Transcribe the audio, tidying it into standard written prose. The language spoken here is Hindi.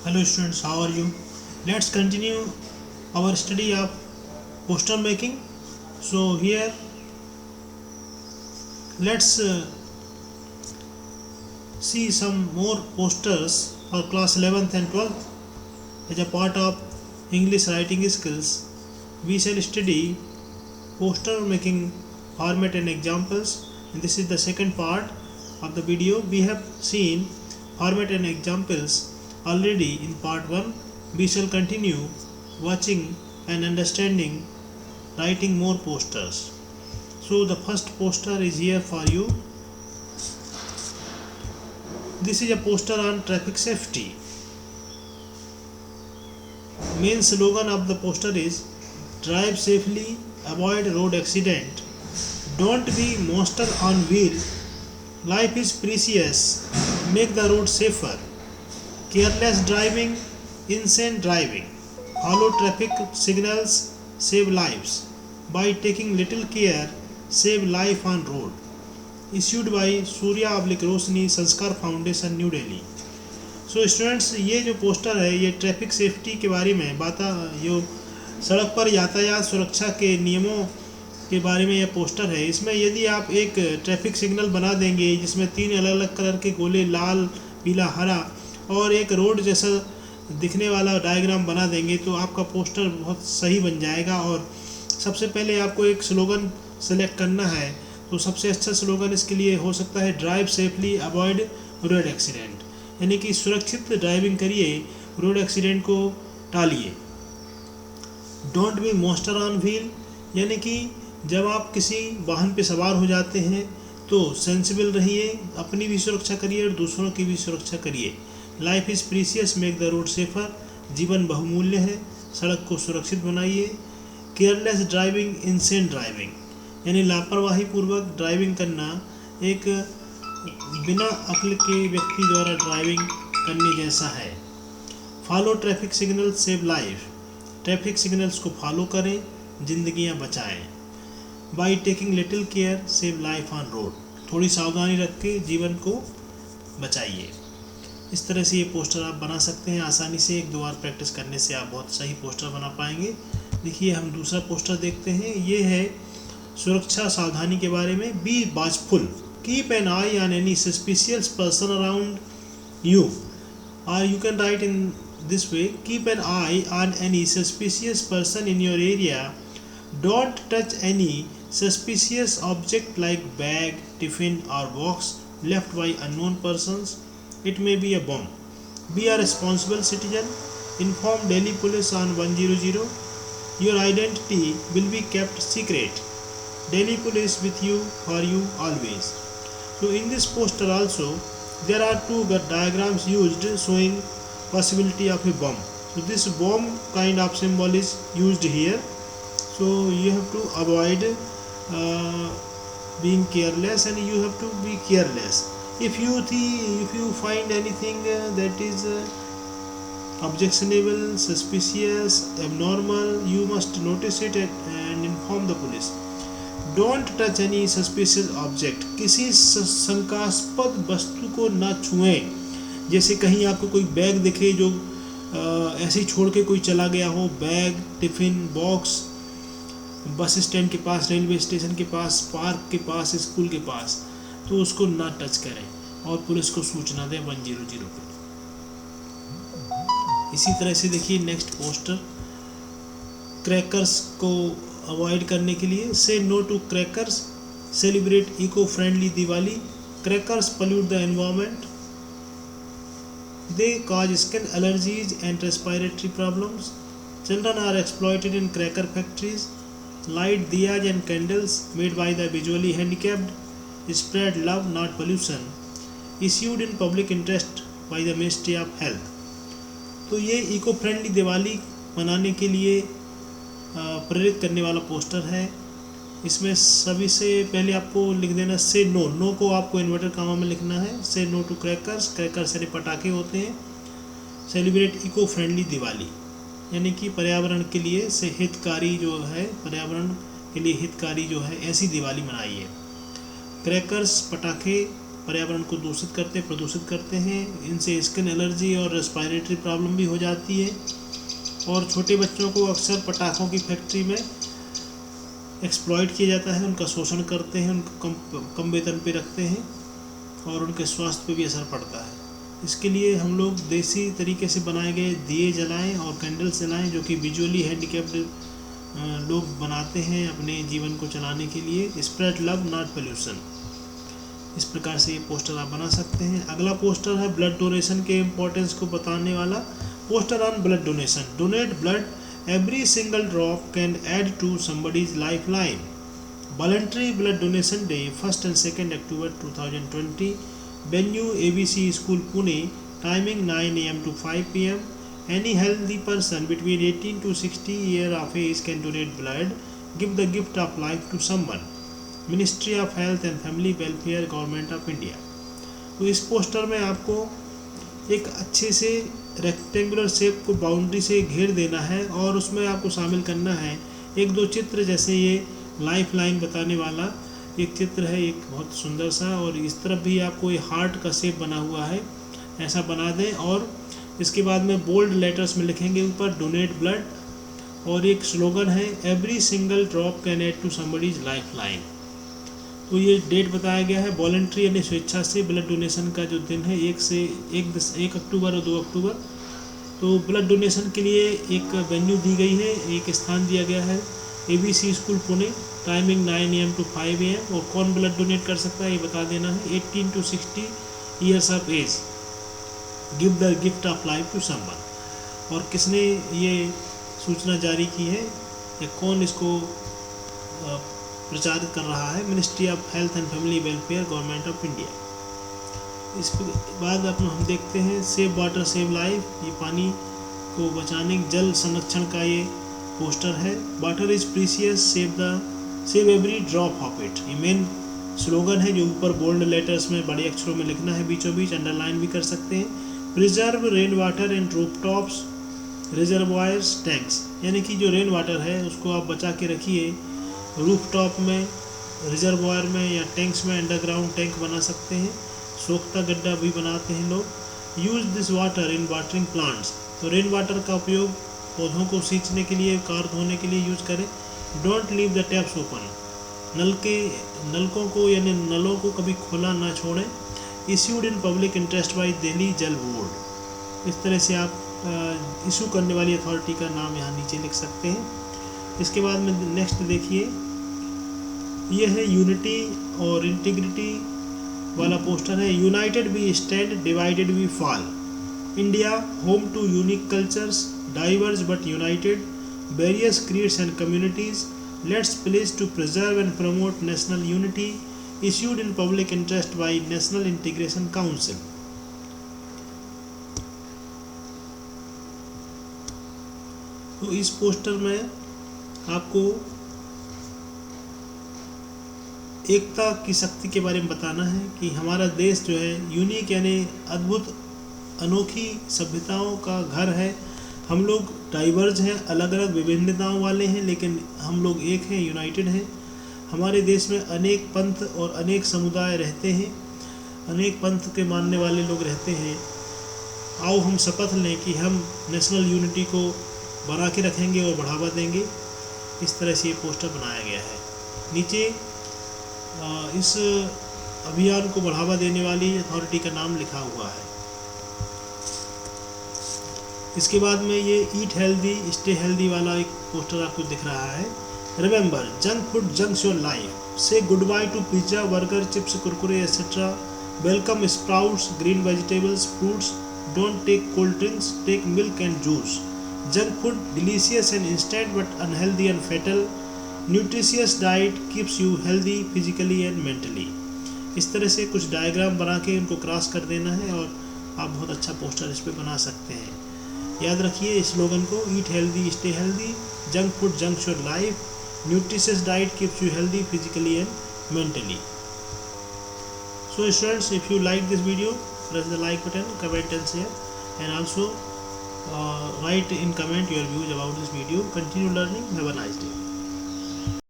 Hello students, how are you? Let's continue our study of poster making. So here let's see some more posters for class 11th and 12th as a part of English writing skills. We shall study poster making format and examples, and this is the second part of the video. We have seen format and examples already in part 1. We shall continue watching and understanding writing more posters. So the first poster is here for you. This is a poster on traffic safety. Main slogan of the poster is drive safely, avoid road accident, don't be monster on wheel, life is precious, make the road safer, careless driving, insane driving, follow traffic signals, save lives, by taking little care, save life on road. Issued by सूर्या/रोशनी संस्कार foundation, new Delhi. So students, ये जो पोस्टर है ये ट्रैफिक सेफ्टी के बारे में जो सड़क पर यातायात सुरक्षा के नियमों के बारे में यह पोस्टर है. इसमें यदि आप एक ट्रैफिक सिग्नल बना देंगे जिसमें 3 अलग अलग कलर के गोले लाल, पीला, हरा और एक रोड जैसा दिखने वाला डायग्राम बना देंगे तो आपका पोस्टर बहुत सही बन जाएगा. और सबसे पहले आपको एक स्लोगन सेलेक्ट करना है. तो सबसे अच्छा स्लोगन इसके लिए हो सकता है drive safely, avoid road accident, यानी कि सुरक्षित ड्राइविंग करिए, रोड एक्सीडेंट को टालिए. Don't be monster on wheel, यानी कि जब आप किसी वाहन पे सवार हो जाते हैं तो सेंसिबल रहिए, अपनी भी सुरक्षा करिए और दूसरों की भी सुरक्षा करिए. Life is precious, make the road safer, जीवन बहुमूल्य है, सड़क को सुरक्षित बनाइए. केयरलेस ड्राइविंग, इंसेन ड्राइविंग, यानी लापरवाही पूर्वक ड्राइविंग करना एक बिना अक्ल के व्यक्ति द्वारा ड्राइविंग करने जैसा है. Follow traffic signal, save life, traffic signals को फॉलो करें, जिंदगियां बचाएं. By taking little care, save life on road, थोड़ी सावधानी रख के जीवन को बचाइए. इस तरह से ये पोस्टर आप बना सकते हैं आसानी से. 1-2 बार प्रैक्टिस करने से आप बहुत सही पोस्टर बना पाएंगे. देखिए हम दूसरा पोस्टर देखते हैं. ये है सुरक्षा सावधानी के बारे में. Be watchful, keep an eye on any suspicious person around you, और you can write in this way, keep an eye on any suspicious person in your area, don't touch any suspicious object like bag, tiffin और box left by unknown persons, it may be a bomb. Be a responsible citizen, inform Delhi police on 100, your identity will be kept secret, Delhi police with you, for you always. So in this poster also there are 2 diagrams used showing possibility of a bomb. So this bomb kind of symbol is used here. So you have to avoid being careless, and you have to be careless. If you find anything that is objectionable, suspicious, abnormal, you must notice it and inform the police. Don't touch any suspicious object, किसी शंकास्पद वस्तु को ना छुएं. जैसे कहीं आपको कोई बैग दिखे जो ऐसे ही छोड़ के कोई चला गया हो, bag, tiffin, box, bus stand के पास, रेलवे स्टेशन के पास, पार्क के पास, स्कूल के पास, तो उसको ना टच करें और पुलिस को सूचना दें 100 पे. इसी तरह से देखिए नेक्स्ट पोस्टर, क्रैकर्स को अवॉइड करने के लिए. Say no to crackers, celebrate eco friendly Diwali, crackers pollute the environment, they cause skin allergies and respiratory problems, children are exploited in cracker factories, light diyas and candles made by the visually handicapped, spread love not pollution, issued in public interest by the Ministry of Health. तो ये इको फ्रेंडली दिवाली मनाने के लिए प्रेरित करने वाला पोस्टर है. इसमें सभी से पहले आपको लिख देना से नो, नो को आपको इन्वर्टर कामा में लिखना है. से नो टू क्रैकर्स, क्रैकर्स यानी पटाखे होते हैं. सेलिब्रेट इको फ्रेंडली दिवाली, यानी कि पर्यावरण के लिए से हितकारी जो है, पर्यावरण के लिए हितकारी जो है ऐसी दिवाली मनाइए. क्रैकर्स पटाखे पर्यावरण को प्रदूषित करते हैं। इनसे स्किन एलर्जी और रेस्पिरेटरी प्रॉब्लम भी हो जाती है। और छोटे बच्चों को अक्सर पटाखों की फैक्ट्री में एक्सप्लॉइट किया जाता है, उनका शोषण करते हैं, उनको कम वेतन पे रखते हैं और उनके स्वास्थ्य पे भी असर पड़ता है। इसके लिए हम लोग देसी तरीके से बनाए गए दिए जलाएं और कैंडल्स जलाएं, जो कि विजुअली हैंडीकैप्ड लोग बनाते हैं अपने जीवन को चलाने के लिए। स्प्रेड लव नॉट पोल्यूशन, इस प्रकार से ये पोस्टर आप बना सकते हैं। अगला पोस्टर है ब्लड डोनेशन के इम्पोर्टेंस को बताने वाला poster on blood donation. Donate blood, every single drop can add to somebody's life line. Voluntary blood donation day 1 and 2 October 2020, venue ABC School Pune, timing 9 AM to 5 PM. Any healthy person between 18 to 60 years of age can donate blood. Give the gift of life to someone. Ministry of health and family welfare, government of India. तो इस पोस्टर में आपको एक अच्छे से रेक्टेंगुलर शेप को बाउंड्री से घेर देना है और उसमें आपको शामिल करना है एक दो चित्र, जैसे ये लाइफ लाइन बताने वाला एक चित्र है, एक बहुत सुंदर सा, और इस तरफ भी आपको ये हार्ट का शेप बना हुआ है, ऐसा बना दें। और इसके बाद में बोल्ड लेटर्स में लिखेंगे ऊपर डोनेट ब्लड, और एक स्लोगन है every single drop can add to somebody's life line. तो ये डेट बताया गया है, वॉलंटरी यानी स्वेच्छा से ब्लड डोनेशन का जो दिन है 1 अक्टूबर और 2 अक्टूबर। तो ब्लड डोनेशन के लिए एक वेन्यू दी गई है, एक स्थान दिया गया है ABC school Pune, timing 9 AM to 5 AM। और कौन ब्लड डोनेट कर सकता है ये बता देना है, 18 to 60 years of age, give the gift of life to someone. और किसने ये सूचना जारी की है या कौन इसको प्रचारित कर रहा है, ministry of health and family welfare, government of India. इस बाद हम देखते हैं सेव वाटर सेव लाइफ, ये पानी को बचाने, जल संरक्षण का ये पोस्टर है। Water is precious, save every drop of it, ये मेन स्लोगन है जो ऊपर बोल्ड लेटर्स में बड़े अक्षरों में लिखना है, बीचों बीच अंडरलाइन भी कर सकते हैं। Preserve rain water and roof tops, reservoirs, tanks, यानी कि जो रेन वाटर है उसको आप बचा के रखिए। रूफ टॉप में, रिजर्वायर में या टैंक्स में अंडरग्राउंड टैंक बना सकते हैं, सोखता गड्ढा भी बनाते हैं लोग। Use this water in watering plants, तो रेन वाटर का उपयोग पौधों को सींचने के लिए, कार धोने के लिए यूज करें। Don't leave the taps open, नलकों को यानी नलों को कभी खुला ना छोड़ें। Issued in public interest by Delhi Jal Board, इस तरह से आप इशू करने वाली अथॉरिटी का नाम यहाँ नीचे लिख सकते हैं। इसके बाद में नेक्स्ट देखिए, यह है यूनिटी और इंटीग्रिटी वाला पोस्टर है। United we stand, divided we fall. India home to unique cultures, diverse but united, various creeds and communities, let's place to preserve and promote national unity, issued in public interest by national integration council. तो इस पोस्टर में आपको एकता की शक्ति के बारे में बताना है कि हमारा देश जो है यूनिक यानी अद्भुत अनोखी सभ्यताओं का घर है। हम लोग डाइवर्ज हैं, अलग अलग विभिन्नताओं वाले हैं, लेकिन हम लोग एक हैं, यूनाइटेड हैं। हमारे देश में अनेक पंथ और अनेक समुदाय रहते हैं, अनेक पंथ के मानने वाले लोग रहते हैं। आओ हम शपथ लें कि हम नेशनल यूनिटी को बना के रखेंगे और बढ़ावा देंगे। इस तरह से ये पोस्टर बनाया गया है। नीचे इस अभियान को बढ़ावा देने वाली अथॉरिटी का नाम लिखा हुआ है। इसके बाद में ये ईट हेल्दी स्टे हेल्दी वाला एक पोस्टर आपको दिख रहा है। Remember, junk food junks your life, say good bye to pizza, burger, chips, Kurkure etcetera, welcome sprouts, green vegetables, fruits, don't take cold drinks, take milk and juice. Junk food delicious and instant but unhealthy and fatal. Nutritious diet keeps you healthy physically and mentally. इस तरह से कुछ डायग्राम बना के उनको क्रॉस कर देना है और आप बहुत अच्छा पोस्टर इस पर बना सकते हैं। याद रखिए इस स्लोगन को, eat healthy stay healthy, junk food junks your life, nutritious diet keeps you healthy physically and mentally. So students, if you like this video, press the like button, comment and share, and also write in comment your views about this video. Continue learning. Have a nice day.